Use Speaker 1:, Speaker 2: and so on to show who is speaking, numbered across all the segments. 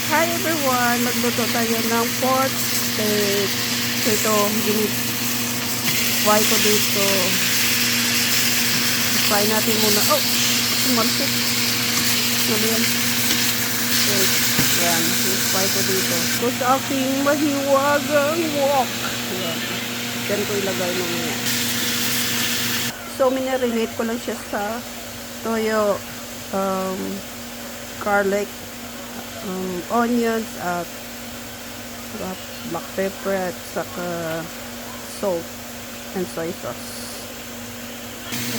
Speaker 1: Hi everyone! Magluto tayo ng pork steak. So ito, fry ko dito. Fry natin muna. Oh! Sumarsik. Ano yan? Wait. Yan. Fry ko dito. So sa aking mahiwagang wok. Yan. Yan ko ilagay mamaya. So minarinate ko lang siya sa toyo, garlic, onions at black pepper at saka salt and soy sauce.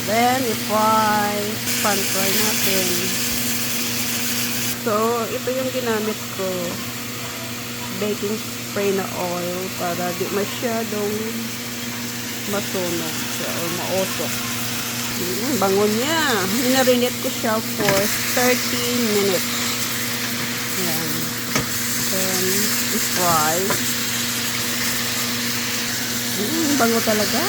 Speaker 1: Then pan fry natin. So ito yung ginamit ko, baking spray na oil para di masyadong masunog siya o maosok. Bango niya. Minarinate ko siya for 30 minutes. Yan. Then, i-fry. Bango talaga.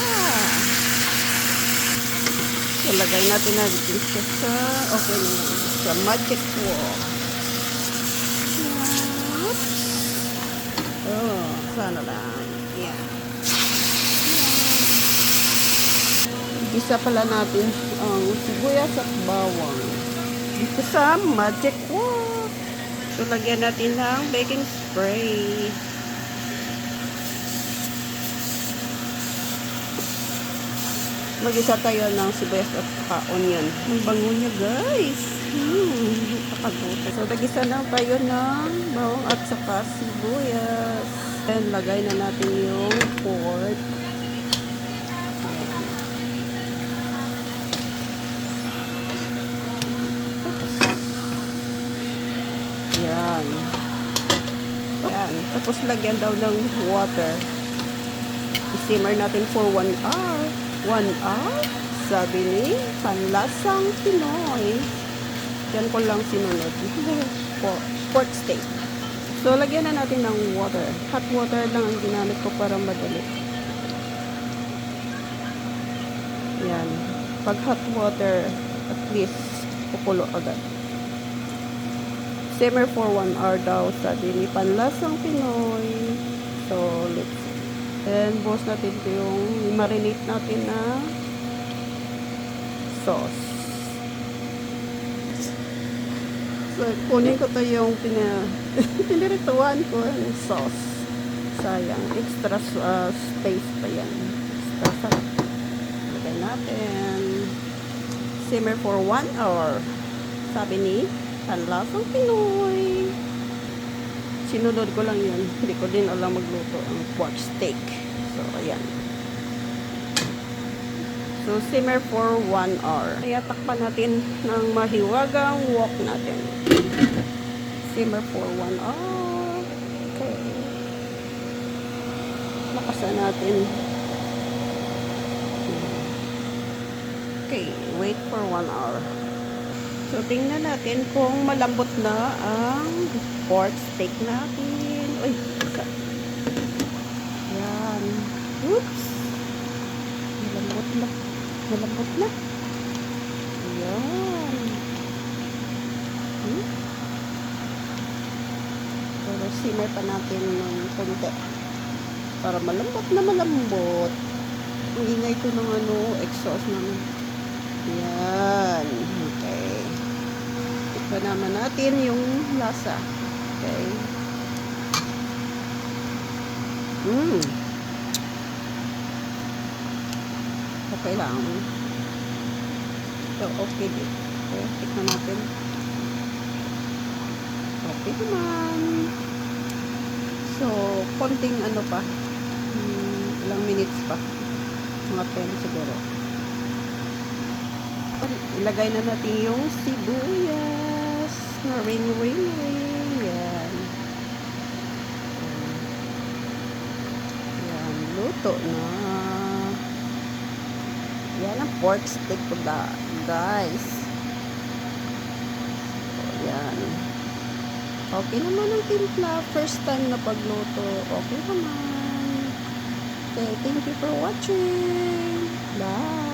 Speaker 1: So, lagay natin na siya sa, okay na yan, sa magic wok. Oh, sana lang. Yan. Isa pala natin ang sibuyas at bawang. Dito sa magic wok. So, lagyan natin ng baking spray. Mag-isa tayo ng sibuyas at onion. Ang bango niya, guys. Nakagutom. So, mag-isa na tayo ng bawang at saka sibuyas. And lagay na natin yung pork. Yan. Yan. Tapos lagyan daw ng water. I-simmer natin for 1 hour. 1 hour? Sabi ni Panlasang Pinoy. Yan ko lang sinunod. Pork steak. So, lagyan na natin ng water. Hot water lang ang ginamit ko para madali. Yan. Pag hot water, at least, kukulo agad. Simmer for 1 hour daw, sabi ni Panlasang Pinoy. So, let's see. And, buhos natin ito yung marinate natin na sauce. So, kunin ko to yung pinirituan ko yung sauce. Sayang. Extra space pa yan. Extra sarap. Lagay natin. Simmer for 1 hour. Sabi ni Panlasang Pinoy. Sinunod ko lang yun. Hindi ko din alam magluto ang pork steak. So, ayan. So, simmer for 1 hour. Kaya takpan natin ng mahiwagang wok natin. Simmer for 1 hour. Okay. Lakasan natin. Okay. Wait for 1 hour. So, tingnan natin kung malambot na ang pork steak natin. Uy, isa. Yan. Oops. Malambot na. Malambot na. Ayan. Pero simmer pa natin ng konti. Para malambot na malambot. Ang ingay ko ng exhaust naman. Yan. Okay. Ito naman natin yung lasa. Okay. Okay lang. So, okay din. Okay, tignan natin. Okay naman. So, konting pa. Ilang minutes pa. Mga 10 siguro. Ilagay na natin yung sibuyas na ring. Yan. Yan. Luto na. Yan ang pork steak ko guys. So, yan. Okay naman ang timpla. First time na pagluto. Okay naman. Okay, thank you for watching. Bye.